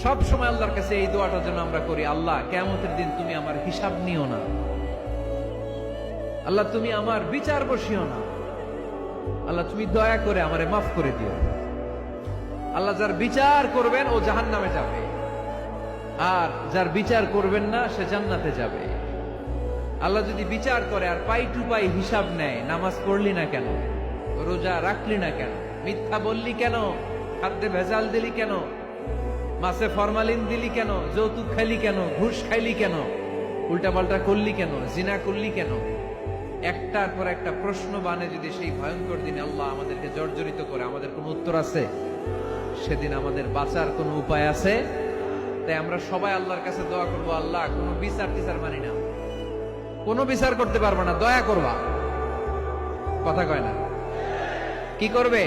সব সময় আল্লাহর কাছে এই দোয়াটা যেন আমরা করি, আল্লাহ কিয়ামতের দিন তুমি আমার হিসাব নিও না, আল্লাহ তুমি আমার বিচার বসিও না, আল্লাহ তুমি দয়া করে আমারে মাফ করে দিও। আল্লাহ যার বিচার করবেন ও জাহান্নামে যাবে, আর যার বিচার করবেন না সে জান্নাতে যাবে। আল্লাহ যদি বিচার করে আর পাই টু পাই হিসাব নেয়, নামাজ পড়লি না কেন, রোজা রাখলি না কেন, মিথ্যা বললি কেন, খাদ্যে ভেজাল দিলি কেন, মাছে ফরমালিন দিলি কেন, যৌতুক খাইলি কেন, ঘুষ খাইলি কেন, উল্টাপাল্টা করলি কেন, জিনা করলি কেন, একটার পর একটা প্রশ্ন বানে যদি সেই ভয়ঙ্কর দিনে আল্লাহ আমাদেরকে জর্জরিত করে, আমাদের কোনো উত্তর আছে? সেদিন আমাদের বাঁচার কোনো উপায় আছে? তাই আমরা সবাই আল্লাহর কাছে দোয়া করবো, আল্লাহ কোনো বিচার টিচার মানি না, কোনো বিচার করতে পারবো না, দয়া করবা। কথা কয় না? কি করবে?